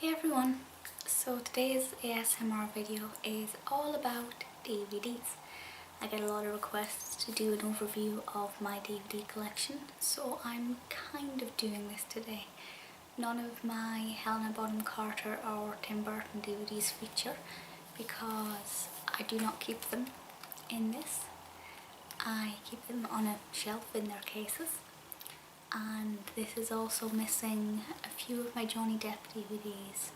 Hey everyone, so today's ASMR video is all about DVDs. I get a lot of requests to do an overview of my DVD collection, so I'm kind of doing this today. None of my Helena Bonham Carter or Tim Burton DVDs feature because I do not keep them in this. I keep them on a shelf in their cases. And this is also missing a few of my Johnny Depp DVDs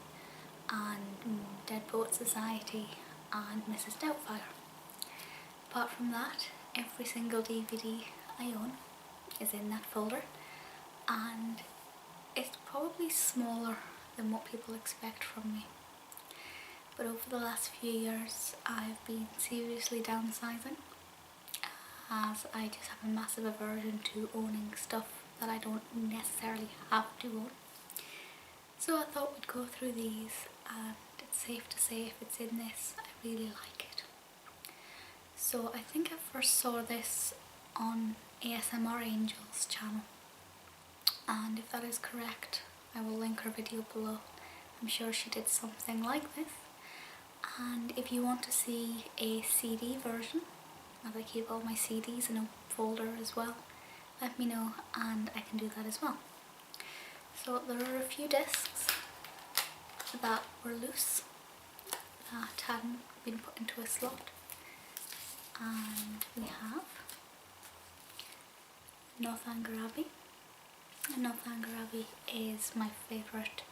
and Dead Poet Society and Mrs. Doubtfire. Apart from that, every single DVD I own is in that folder, and it's probably smaller than what people expect from me. But over the last few years I've been seriously downsizing, as I just have a massive aversion to owning stuff that I don't necessarily have to own. So I thought we'd go through these, and it's safe to say if it's in this, I really like it. So I think I first saw this on ASMR Angel's channel, and if that is correct I will link her video below. I'm sure she did something like this. And if you want to see a CD version, as I keep all my CDs in a folder as well, let me know and I can do that as well. So there are a few discs that were loose, that hadn't been put into a slot, and we have Northanger Abbey. Northanger Abbey is my favourite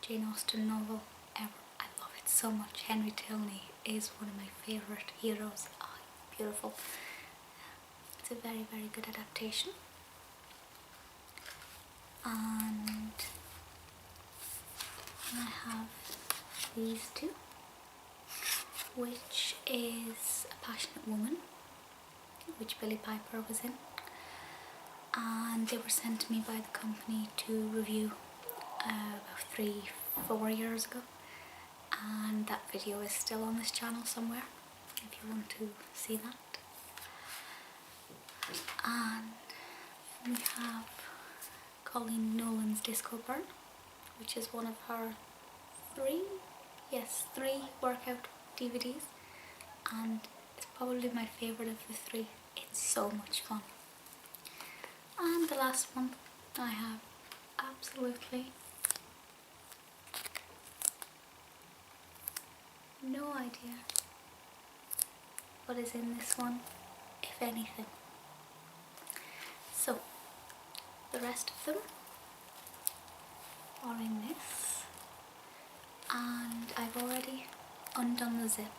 Jane Austen novel ever. I love it so much. Henry Tilney is one of my favourite heroes. Oh, he's beautiful. It's a very, very good adaptation. And I have these two, which is A Passionate Woman, which Billie Piper was in, and they were sent to me by the company to review about 3-4 years ago, and that video is still on this channel somewhere if you want to see that. And then we have Colleen Nolan's Disco Burn, which is one of her three workout DVDs, and it's probably my favourite of the three. It's so much fun. And the last one, I have absolutely no idea what is in this one, if anything. So the rest of them are in this, and I've already undone the zip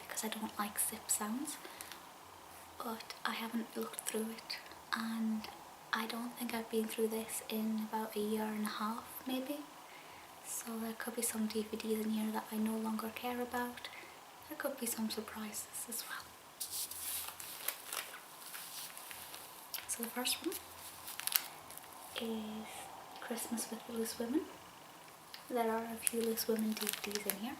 because I don't like zip sounds, but I haven't looked through it, and I don't think I've been through this in about a year and a half maybe, so there could be some DVDs in here that I no longer care about. There could be some surprises as well. So the first one is Christmas with the Loose Women. There are a few Loose Women DVDs in here.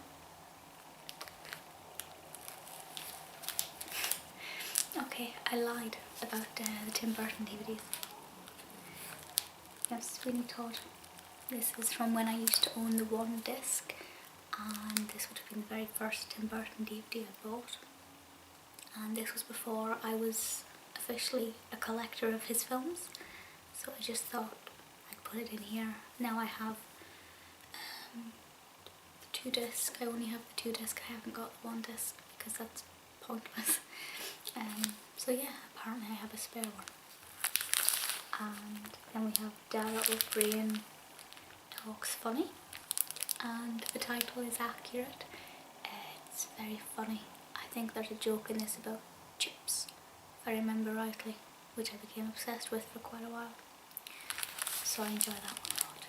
Okay, I lied about the Tim Burton DVDs. Yes, Sweeney Todd. This is from when I used to own the one disc, and this would have been the very first Tim Burton DVD I bought. And this was before I was officially a collector of his films, so I just thought I'd put it in here. Now I have the 2 disc. I only have the 2 disc, I haven't got the 1 disc because that's pointless. So yeah, apparently I have a spare one. And then we have Dara O'Brien Talks Funny, and the title is accurate. It's very funny. I think there's a joke in this about chips, if I remember rightly, which I became obsessed with for quite a while. So I enjoy that one a lot.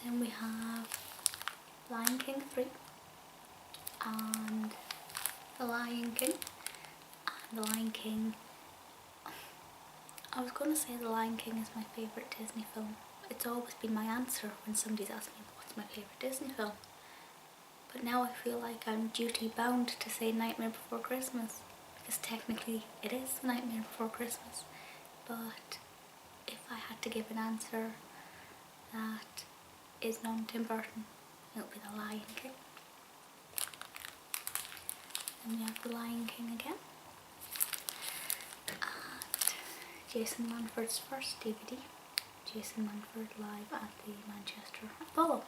Then we have Lion King 3 and The Lion King. And The Lion King, I was going to say The Lion King is my favourite Disney film. It's always been my answer when somebody's asked me what's my favourite Disney film. But now I feel like I'm duty bound to say Nightmare Before Christmas, because technically it is Nightmare Before Christmas. But if I had to give an answer, that is non-Tim Burton, it'll be The Lion King. Then we have The Lion King again. And Jason Manford's first DVD, Jason Manford live at the Manchester Apollo,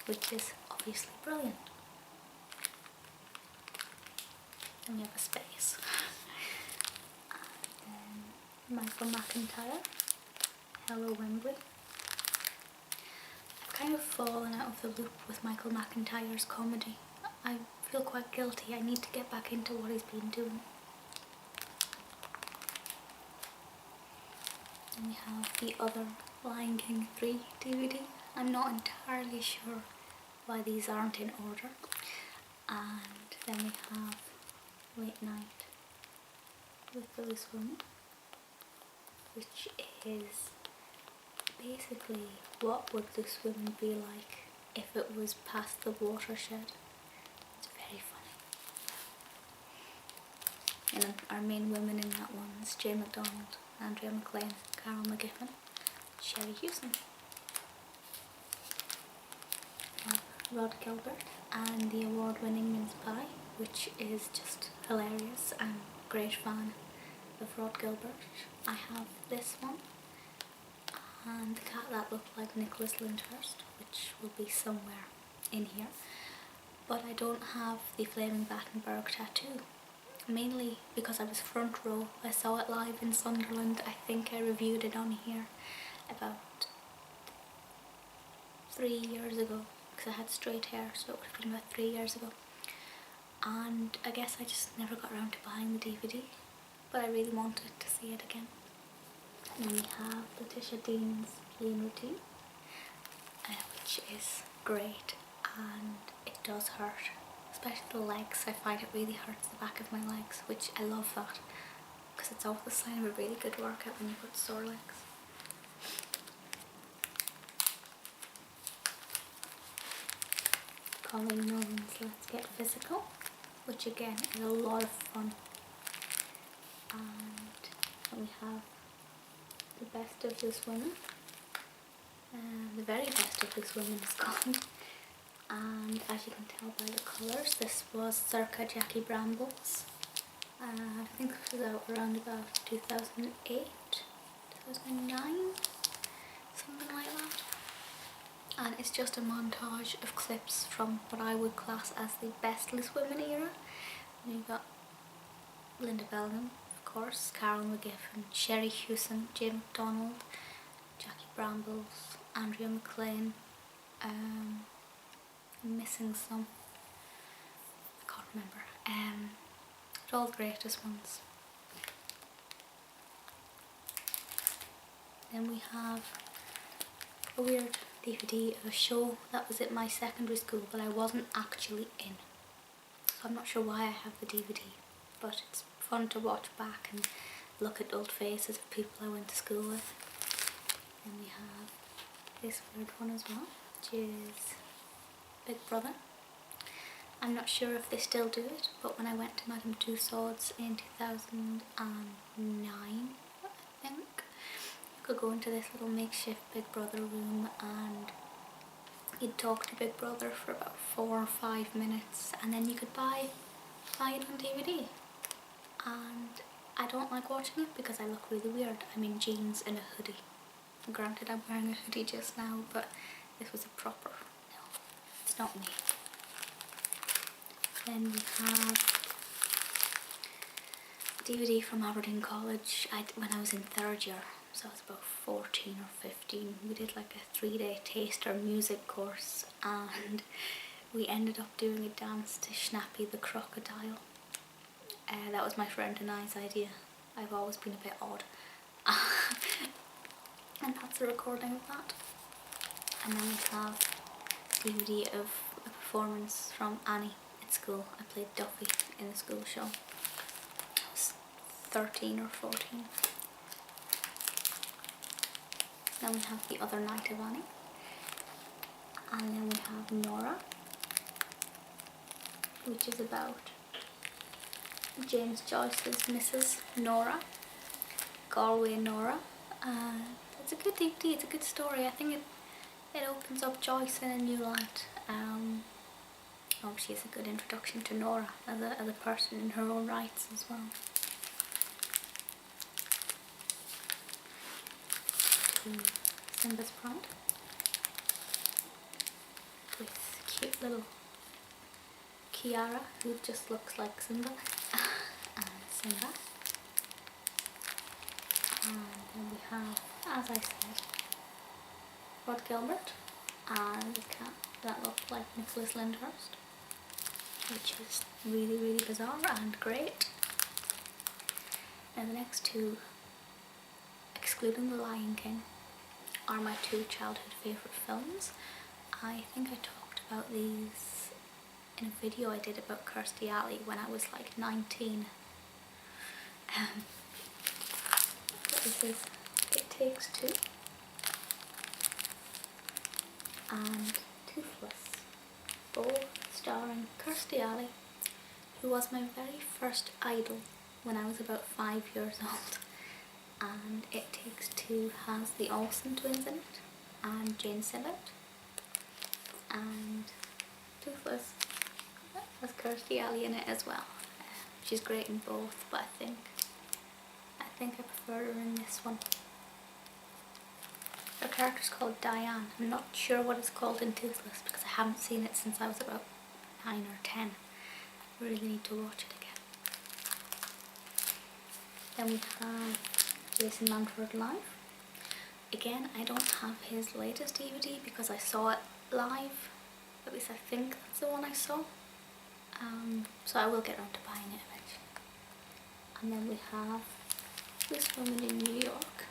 which is obviously brilliant. Then we have a space. And then Michael McIntyre, Hello Wembley. I've kind of fallen out of the loop with Michael McIntyre's comedy. I feel quite guilty. I need to get back into what he's been doing. And we have the other Lion King 3 DVD. I'm not entirely sure why these aren't in order. And then we have Late Night with Billy Swim, which is basically what would this woman be like if it was past the watershed. It's very funny. And our main women in that one is Jane McDonald, Andrea McLean, Carol McGiffin, Sherry Hewson. Rod Gilbert and the award-winning Mince Pie, which is just hilarious. I'm a great fan of Rod Gilbert. I have this one and the cat that looked like Nicholas Lyndhurst, which will be somewhere in here. But I don't have the Flaming Battenberg tattoo, mainly because I was front row. I saw it live in Sunderland. I think I reviewed it on here about 3 years ago, because I had straight hair, so it would have been about 3 years ago. And I guess I just never got around to buying the DVD, but I really wanted to see it again. And we have Letitia Dean's Lean Routine, which is great, and it does hurt, especially the legs. I find it really hurts the back of my legs, which I love that, because it's always the sign of a really good workout when you've got sore legs. Colleen Milne's Let's Get Physical, which again is a lot of fun. And then we have The Best of This Woman. The very best of this woman is gone. And as you can tell by the colours, this was circa Jackie Bramble's. I think this was out around about 2008, 2009, something like that. And it's just a montage of clips from what I would class as the Bestless Women era. And you've got Linda Bellingham, of course, Carol McGiffin, Sherry Hewson, Jane McDonald, Jackie Brambles, Andrea McLean. I'm missing some. I can't remember. But all the greatest ones. Then we have a weird DVD of a show that was at my secondary school but I wasn't actually in. So I'm not sure why I have the DVD, but it's fun to watch back and look at old faces of people I went to school with. And we have this weird one as well, which is Big Brother. I'm not sure if they still do it, but when I went to Madame Tussauds in 2009, I think, you could go into this little makeshift Big Brother room and you'd talk to Big Brother for about 4 or 5 minutes, and then you could buy it on DVD. And I don't like watching it because I look really weird. I'm in jeans and a hoodie. Granted, I'm wearing a hoodie just now, but this was a proper, no, it's not me. Then we have a DVD from Aberdeen College when I was in 3rd year, so I was about 14 or 15. We did like a 3-day taster music course and we ended up doing a dance to Snappy the Crocodile. That was my friend and I's idea. I've always been a bit odd. And that's a recording of that. And then we have a DVD of a performance from Annie at school. I played Duffy in the school show. I was 13 or 14. Then we have The Other Night of Annie. And then we have Nora, which is about James Joyce's Mrs. Nora, Galway Nora. It's a good DVD, it's a good story. I think it opens up Joyce in a new light. Obviously it's a good introduction to Nora as a person in her own rights as well. To Simba's Pride with cute little Kiara, who just looks like Simba, and Simba. And then we have, as I said, Rod Gilbert and the cat that looked like Nicholas Lyndhurst, which is really bizarre and great. And the next two, excluding The Lion King, are my two childhood favourite films. I think I talked about these in a video I did about Kirstie Alley when I was like 19. This is It Takes Two and Toothless, both starring Kirstie Alley, who was my very first idol when I was about 5 years old. And It Takes Two has the Olsen twins in it, and Jane Simmett, and Toothless has Kirstie Alley in it as well. She's great in both, but I think I prefer her in this one. Her character's called Diane. I'm not sure what it's called in Toothless because I haven't seen it since I was about 9 or 10. I really need to watch it again. Then we have Jason Manford Live. Again, I don't have his latest DVD because I saw it live. At least I think that's the one I saw. So I will get around to buying it eventually. And then we have This Woman in New York,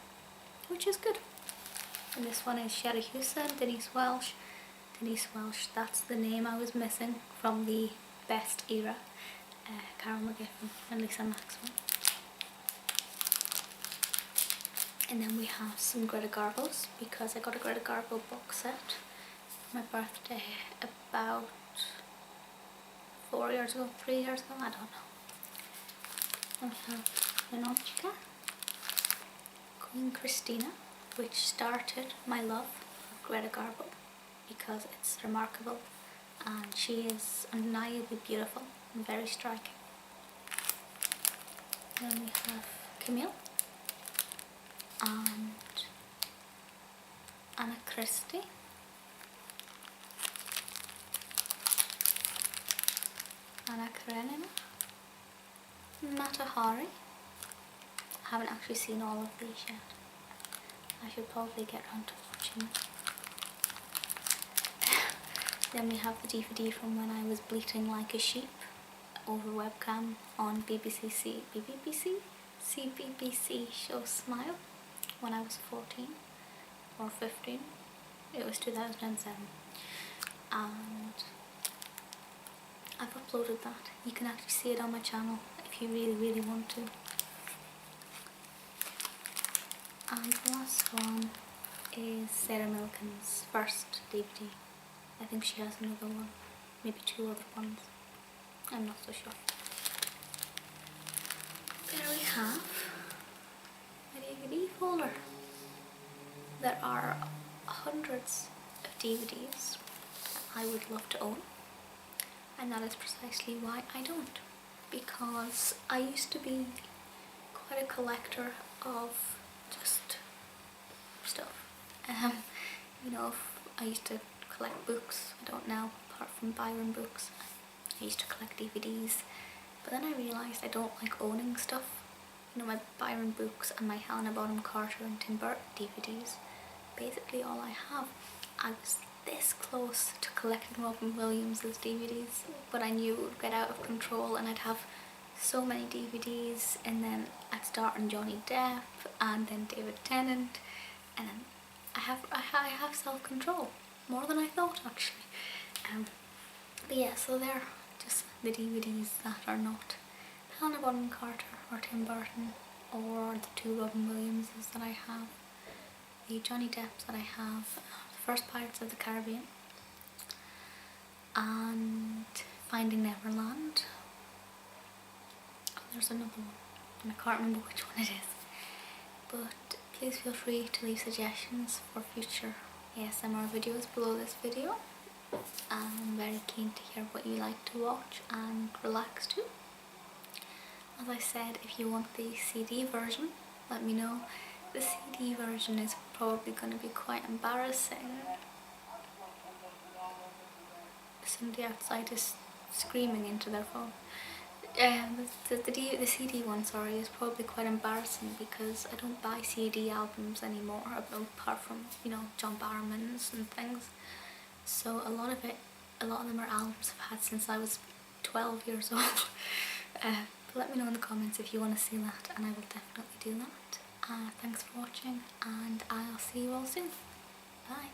which is good. And this one is Sherry Hewson, Denise Welsh. Denise Welsh, that's the name I was missing from the Best era. Carol McGiffin and Lisa Maxwell. And then we have some Greta Garbos, because I got a Greta Garbo box set for my birthday about 4 years ago, 3 years ago, I don't know. Then we have Lenotchka, Queen Christina, which started my love of Greta Garbo because it's remarkable and she is undeniably beautiful and very striking. Then we have Camille and Anna Christie, Anna Karenina, Mata Hari. I haven't actually seen all of these yet. I should probably get around to watching them. Then we have the DVD from when I was bleating like a sheep over webcam on CBBC show Smile when I was 14 or 15. It was 2007. And I've uploaded that. You can actually see it on my channel if you really want to. And the last one is Sarah Milken's first DVD. I think she has another one, maybe 2 other ones. I'm not so sure. There we have my DVD folder. There are hundreds of DVDs that I would love to own, and that is precisely why I don't, because I used to be quite a collector of just stuff. You know, I used to collect books. I don't now, apart from Byron books. I used to collect DVDs, but then I realised I don't like owning stuff. You know, my Byron books and my Helena Bonham Carter and Tim Burton DVDs, basically all I have. I was this close to collecting Robin Williams' DVDs, but I knew it would get out of control and I'd have so many DVDs, and then I'd start on Johnny Depp and then David Tennant, and then I have self-control, more than I thought actually. But yeah, so they're just the DVDs that are not Helena Bonham Carter or Tim Burton, or the 2 Robin Williamses that I have, the Johnny Depps that I have, the first Pirates of the Caribbean, and Finding Neverland. Oh, there's another one, and I can't remember which one it is. But please feel free to leave suggestions for future ASMR videos below this video. I'm very keen to hear what you like to watch and relax to. As I said, if you want the CD version, let me know. The CD version is probably going to be quite embarrassing. Somebody outside is screaming into their phone. The CD one, sorry, is probably quite embarrassing because I don't buy CD albums anymore, apart from, you know, John Barrowman's and things. So a lot of them are albums I've had since I was 12 years old. But let me know in the comments if you want to see that, and I will definitely do that. Thanks for watching, and I'll see you all soon. Bye.